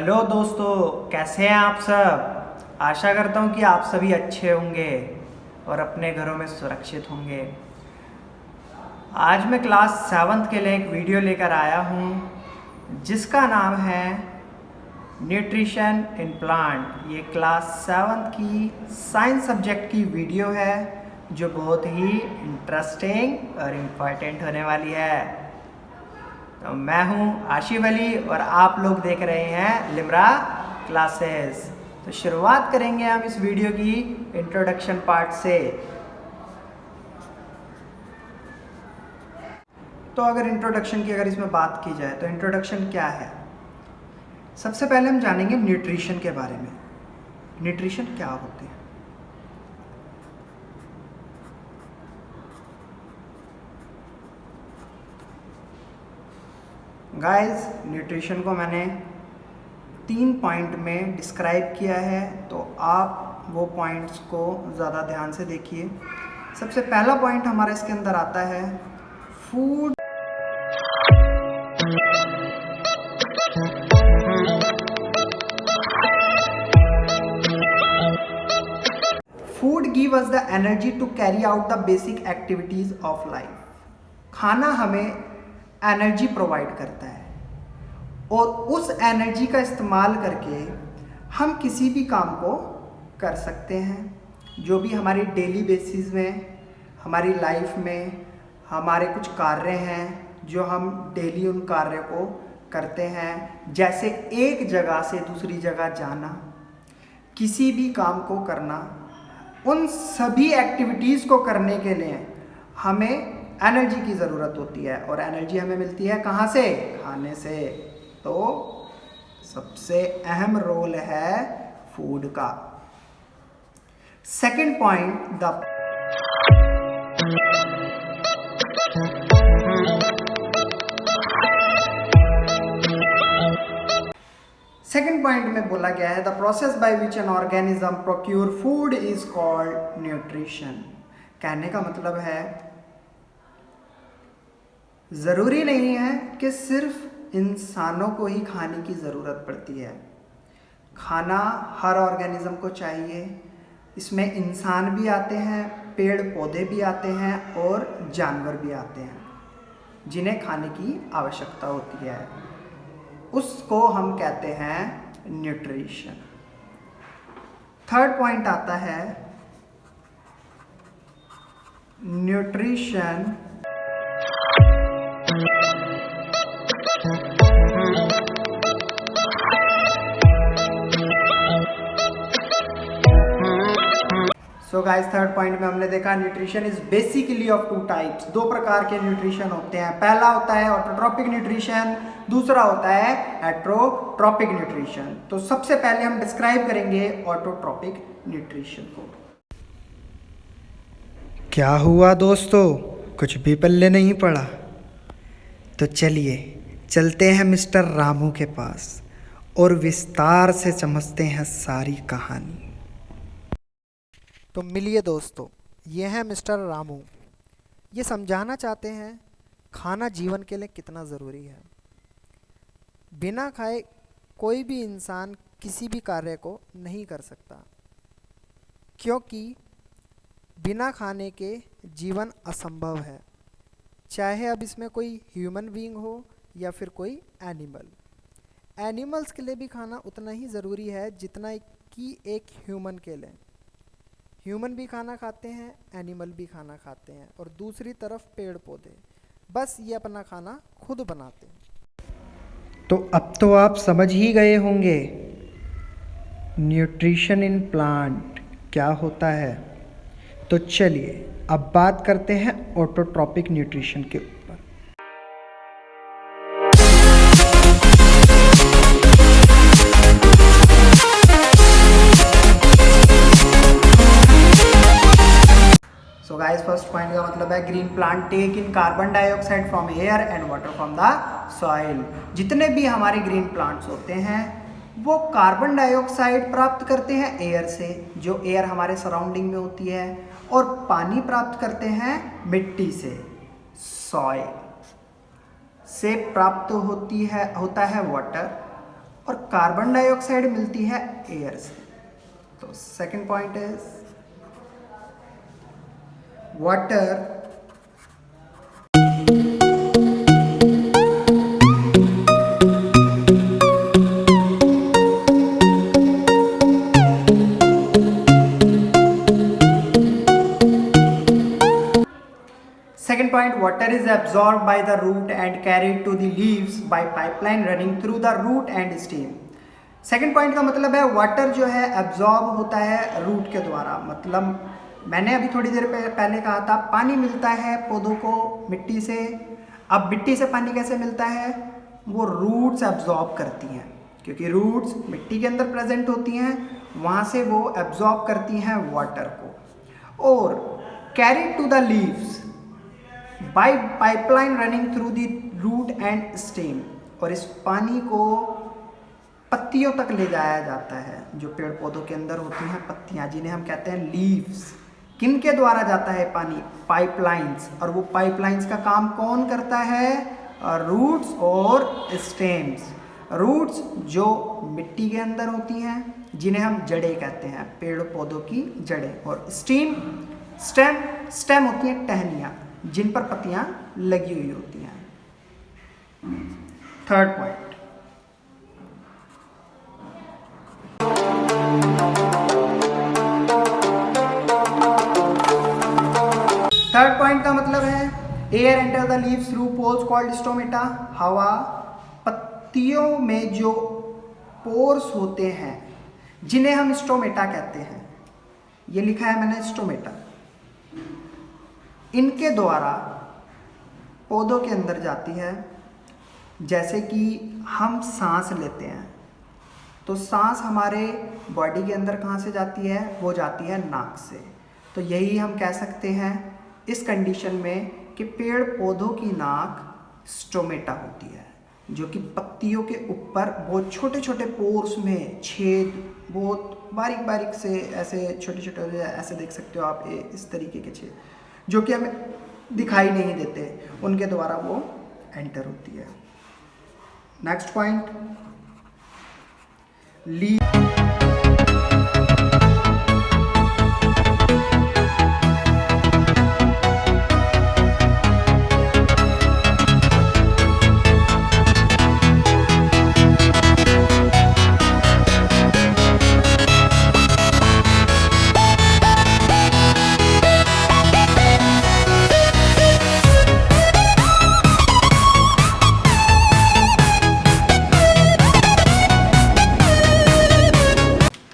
Hello दोस्तों, कैसे हैं आप सब। आशा करता हूँ कि आप सभी अच्छे होंगे और अपने घरों में सुरक्षित होंगे। आज मैं क्लास 7th के लिए एक वीडियो लेकर आया हूँ जिसका नाम है न्यूट्रिशन इन प्लांट। ये क्लास 7th की साइंस सब्जेक्ट की वीडियो है जो बहुत ही इंटरेस्टिंग और इम्पोर्टेंट होने वाली है। तो मैं हूं आशिफ अली और आप लोग देख रहे हैं लिमरा क्लासेस। तो शुरुआत करेंगे हम इस वीडियो की इंट्रोडक्शन पार्ट से। तो अगर इंट्रोडक्शन की इसमें बात की जाए तो इंट्रोडक्शन क्या है। सबसे पहले हम जानेंगे न्यूट्रिशन के बारे में। न्यूट्रिशन क्या होते हैं। गाइस, न्यूट्रिशन को मैंने 3 पॉइंट में डिस्क्राइब किया है, तो आप वो पॉइंट्स को ज़्यादा ध्यान से देखिए। सबसे पहला पॉइंट हमारा इसके अंदर आता है food. Food give us the energy to carry out the basic activities of life. खाना हमें एनर्जी प्रोवाइड करता है और उस एनर्जी का इस्तेमाल करके हम किसी भी काम को कर सकते हैं। जो भी हमारी डेली बेसिस में, हमारी लाइफ में हमारे कुछ कार्य हैं जो हम डेली उन कार्य को करते हैं, जैसे एक जगह से दूसरी जगह जाना, किसी भी काम को करना, उन सभी एक्टिविटीज़ को करने के लिए हमें एनर्जी की ज़रूरत होती है। और एनर्जी हमें मिलती है कहाँ से? खाने से। तो सबसे अहम रोल है फूड का। सेकंड पॉइंट, सेकेंड पॉइंट में बोला गया है the process by which an organism procure food is called nutrition. कहने का मतलब है ज़रूरी नहीं है कि सिर्फ इंसानों को ही खाने की ज़रूरत पड़ती है। खाना हर ऑर्गेनिज्म को चाहिए। इसमें इंसान भी आते हैं, पेड़ पौधे भी आते हैं और जानवर भी आते हैं जिन्हें खाने की आवश्यकता होती है। उसको हम कहते हैं न्यूट्रिशन। थर्ड पॉइंट आता है nutrition so guys, third point में हमने देखा nutrition is basically of 2 types. 2 प्रकार के न्यूट्रिशन होते हैं। पहला होता है ऑटोट्रॉपिक न्यूट्रिशन, दूसरा होता है हेटेरोट्रॉपिक न्यूट्रिशन। तो सबसे पहले हम डिस्क्राइब करेंगे ऑटोट्रॉपिक न्यूट्रिशन को। क्या हुआ दोस्तों, कुछ भी पल्ले नहीं पड़ा? तो चलिए चलते हैं मिस्टर रामू के पास और विस्तार से समझते हैं सारी कहानी। तो मिलिए दोस्तों, ये हैं मिस्टर रामू। ये समझाना चाहते हैं खाना जीवन के लिए कितना ज़रूरी है। बिना खाए कोई भी इंसान किसी भी कार्य को नहीं कर सकता, क्योंकि बिना खाने के जीवन असंभव है, चाहे अब इसमें कोई ह्यूमन बीइंग हो या फिर कोई एनिमल। एनिमल्स के लिए भी खाना उतना ही ज़रूरी है जितना कि एक ह्यूमन के लिए। ह्यूमन भी खाना खाते हैं, एनिमल भी खाना खाते हैं, और दूसरी तरफ पेड़ पौधे, बस ये अपना खाना खुद बनाते हैं। तो अब तो आप समझ ही गए होंगे न्यूट्रिशन इन प्लांट क्या होता है। तो चलिए अब बात करते हैं ऑटोट्रॉपिक न्यूट्रिशन के ऊपर। सो गाइस, फर्स्ट पॉइंट का मतलब है green plant take in carbon dioxide from air and water from the soil. जितने भी हमारे ग्रीन प्लांट्स होते हैं वो कार्बन डाइऑक्साइड प्राप्त करते हैं एयर से, जो एयर हमारे सराउंडिंग में होती है, और पानी प्राप्त करते हैं मिट्टी से, सॉइल से प्राप्त होता है वाटर, और कार्बन डाइऑक्साइड मिलती है एयर से। तो second point is water Second point, water is absorbed by the root and carried to the leaves by pipeline running through the root and stem. Second point का मतलब है water जो है absorb होता है रूट के द्वारा। मतलब मैंने अभी थोड़ी देर पहले कहा था पानी मिलता है पौधों को मिट्टी से। अब मिट्टी से पानी कैसे मिलता है? वो रूट्स एब्जॉर्ब करती हैं, क्योंकि रूट्स मिट्टी के अंदर प्रेजेंट होती हैं, वहाँ से वो एब्जॉर्ब करती हैं वाटर को और carry to the leaves by pipeline running through the root and stem. और इस पानी को पत्तियों तक ले जाया जाता है, जो पेड़ पौधों के अंदर होती हैं पत्तियां, जिन्हें हम कहते हैं लीव्स। किन के द्वारा जाता है पानी? पाइपलाइंस। और वो पाइपलाइंस का काम कौन करता है? रूट्स और स्टेम्स। रूट्स जो मिट्टी के अंदर होती हैं, जिन्हें हम जड़ें कहते हैं, पेड़ पौधों की जड़ें। और स्टेम होती हैं टहनियाँ, जिन पर पत्तियां लगी हुई होती हैं। थर्ड पॉइंट, का मतलब है air enter the leaves through pores called stomata. हवा पत्तियों में जो पोर्स होते हैं, जिन्हें हम स्टोमेटा कहते हैं, ये लिखा है मैंने स्टोमेटा, इनके द्वारा पौधों के अंदर जाती है। जैसे कि हम सांस लेते हैं, तो सांस हमारे बॉडी के अंदर कहाँ से जाती है? वो जाती है नाक से। तो यही हम कह सकते हैं इस कंडीशन में कि पेड़ पौधों की नाक स्टोमेटा होती है, जो कि पत्तियों के ऊपर बहुत छोटे छोटे पोर्स में छेद, बहुत बारीक बारीक से ऐसे छोटे छोटे ऐसे देख सकते हो आप, इस तरीके के छेद जो कि हमें दिखाई नहीं देते, उनके द्वारा वो एंटर होती है। नेक्स्ट पॉइंट,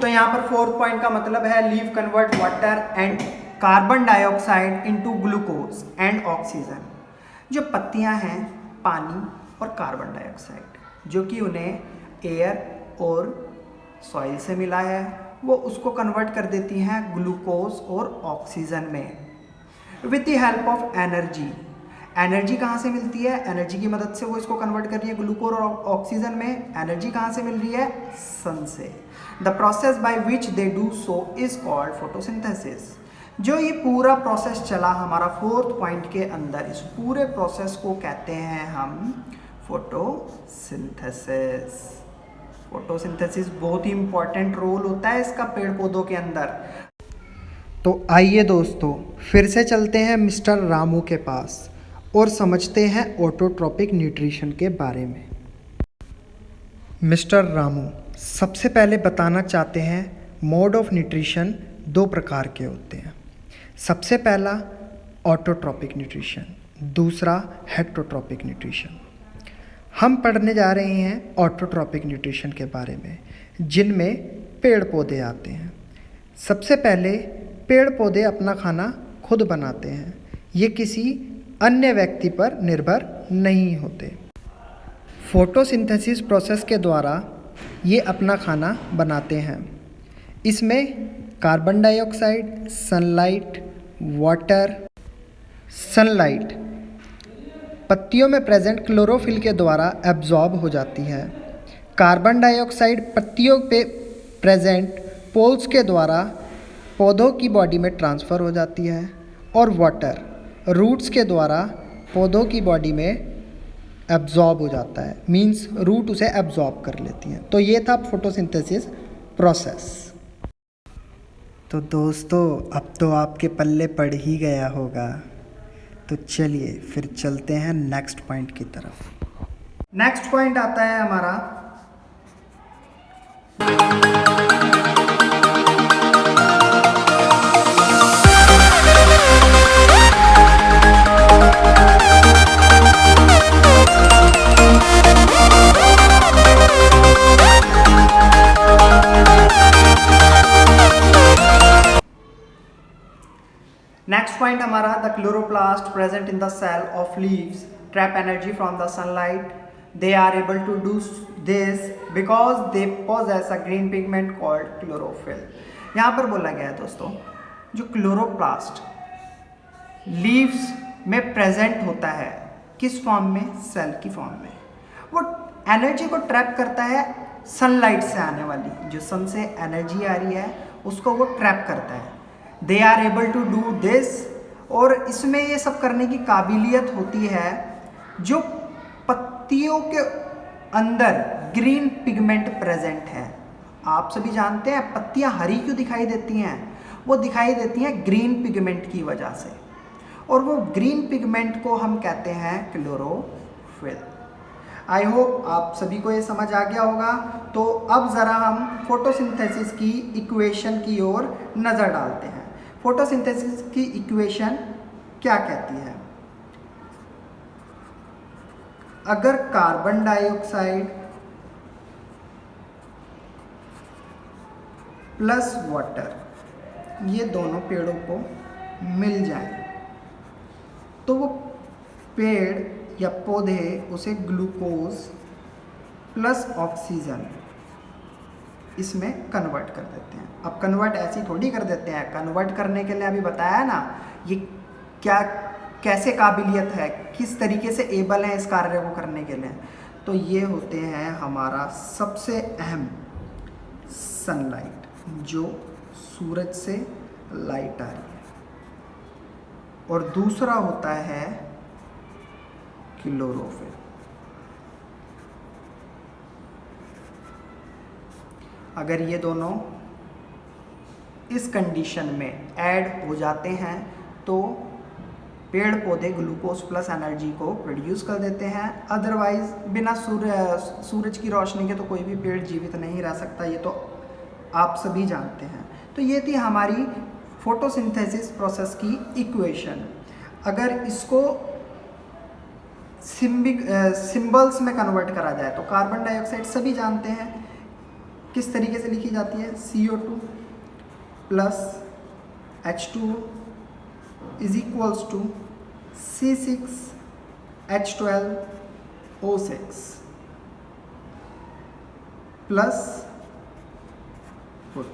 यहाँ पर फोर्थ पॉइंट का मतलब है leave convert water and carbon dioxide into glucose and oxygen. जो पत्तियाँ हैं, पानी और कार्बन डाइऑक्साइड, जो कि उन्हें एयर और सॉइल से मिला है, वो उसको कन्वर्ट कर देती हैं ग्लूकोज और ऑक्सीजन में with the help of energy. Energy कहाँ से मिलती है? एनर्जी की मदद से वो इसको कन्वर्ट कर रही है ग्लूकोज और ऑक्सीजन में। एनर्जी कहाँ से मिल रही है? सन से। The process by which they do so is called photosynthesis. जो ये पूरा प्रोसेस चला हमारा फोर्थ पॉइंट के अंदर, इस पूरे प्रोसेस को कहते हैं हम फोटोसिंथेसिस। फोटोसिंथेसिस बहुत ही इंपॉर्टेंट रोल होता है इसका पेड़ पौधों के अंदर। तो आइए दोस्तों, फिर से चलते हैं मिस्टर रामू के पास और समझते हैं ऑटोट्रॉपिक न्यूट्रिशन के बारे में। मिस्टर रामू सबसे पहले बताना चाहते हैं मोड ऑफ न्यूट्रिशन दो प्रकार के होते हैं। सबसे पहला ऑटोट्रॉपिक न्यूट्रिशन, दूसरा हेटरोट्रॉपिक न्यूट्रिशन। हम पढ़ने जा रहे हैं ऑटोट्रॉपिक न्यूट्रिशन के बारे में, जिनमें पेड़ पौधे आते हैं। सबसे पहले पेड़ पौधे अपना खाना खुद बनाते हैं, ये किसी अन्य व्यक्ति पर निर्भर नहीं होते। फोटोसिंथेसिस प्रोसेस के द्वारा ये अपना खाना बनाते हैं। इसमें carbon dioxide, sunlight, water, sunlight पत्तियों में प्रेजेंट क्लोरोफिल के द्वारा एब्जॉर्ब हो जाती है। कार्बन डाइऑक्साइड पत्तियों पे प्रेजेंट पोल्स के द्वारा पौधों की बॉडी में ट्रांसफ़र हो जाती है। और वाटर रूट्स के द्वारा पौधों की बॉडी में एब्जॉर्ब हो जाता है, मींस रूट उसे एब्जॉर्ब कर लेती हैं। तो ये था फोटोसिंथेसिस प्रोसेस। तो दोस्तों अब तो आपके पल्ले पड़ ही गया होगा, तो चलिए फिर चलते हैं नेक्स्ट पॉइंट की तरफ। नेक्स्ट पॉइंट आता है हमारा नेक्स्ट पॉइंट हमारा the chloroplast present in the cell of leaves trap energy from the sunlight. They are able to do this because they possess a green pigment called chlorophyll. यहाँ पर बोला गया है दोस्तों, जो क्लोरोप्लास्ट लीव्स में present होता है, किस फॉर्म में? सेल की फॉर्म में। वो एनर्जी को ट्रैप करता है सनलाइट से आने वाली, जो सन से एनर्जी आ रही है उसको वो ट्रैप करता है। They are able to do this, और इसमें ये सब करने की काबिलियत होती है जो पत्तियों के अंदर ग्रीन पिगमेंट प्रेजेंट है। आप सभी जानते हैं पत्तियां हरी क्यों दिखाई देती हैं? वो दिखाई देती हैं ग्रीन पिगमेंट की वजह से, और वो ग्रीन पिगमेंट को हम कहते हैं क्लोरोफिल। आई होप आप सभी को ये समझ आ गया होगा। तो अब ज़रा हम फोटोसिंथेसिस की इक्वेशन की ओर नज़र डालते हैं। फोटोसिंथेसिस की इक्वेशन क्या कहती है? अगर कार्बन डाइऑक्साइड प्लस वाटर ये दोनों पेड़ों को मिल जाए तो वो पेड़ या पौधे उसे ग्लूकोज प्लस ऑक्सीजन इसमें कन्वर्ट कर देते हैं। अब कन्वर्ट ऐसी थोड़ी कर देते हैं, कन्वर्ट करने के लिए अभी बताया ना ये क्या कैसे काबिलियत है, किस तरीके से एबल है इस कार्य को करने के लिए। तो ये होते हैं हमारा सबसे अहम सनलाइट, जो सूरज से लाइट आ रही है, और दूसरा होता है क्लोरोफिल। अगर ये दोनों इस कंडीशन में ऐड हो जाते हैं तो पेड़ पौधे ग्लूकोज प्लस एनर्जी को प्रोड्यूस कर देते हैं। अदरवाइज बिना सूरज की रोशनी के तो कोई भी पेड़ जीवित नहीं रह सकता, ये तो आप सभी जानते हैं। तो ये थी हमारी फोटोसिंथेसिस प्रोसेस की इक्वेशन। अगर इसको सिंबल्स में कन्वर्ट करा जाए तो कार्बन डाइऑक्साइड सभी जानते हैं किस तरीके से लिखी जाती है, CO2 plus H2O is equals to C6H12O6 plus foot.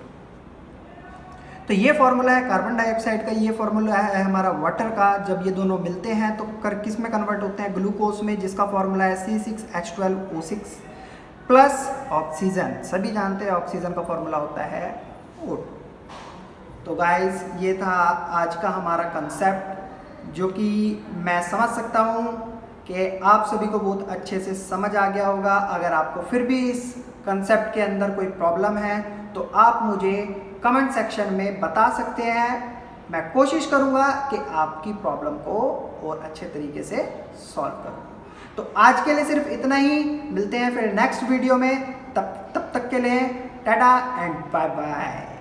तो ये फॉर्मूला है कार्बन डाइऑक्साइड का, ये फॉर्मूला है हमारा वाटर का। जब ये दोनों मिलते हैं तो किस में कन्वर्ट होते हैं? ग्लूकोज में, जिसका फॉर्मूला है C6H12O6 प्लस ऑक्सीजन। सभी जानते हैं ऑक्सीजन का फॉर्मूला होता है O2। तो गाइस ये था आज का हमारा कंसेप्ट, जो कि मैं समझ सकता हूँ कि आप सभी को बहुत अच्छे से समझ आ गया होगा। अगर आपको फिर भी इस कंसेप्ट के अंदर कोई प्रॉब्लम है तो आप मुझे कमेंट सेक्शन में बता सकते हैं। मैं कोशिश करूँगा कि आपकी प्रॉब्लम को और अच्छे तरीके से सॉल्व करूँ। तो आज के लिए सिर्फ इतना ही, मिलते हैं फिर नेक्स्ट वीडियो में। तब तक के लिए टाटा एंड बाय बाय।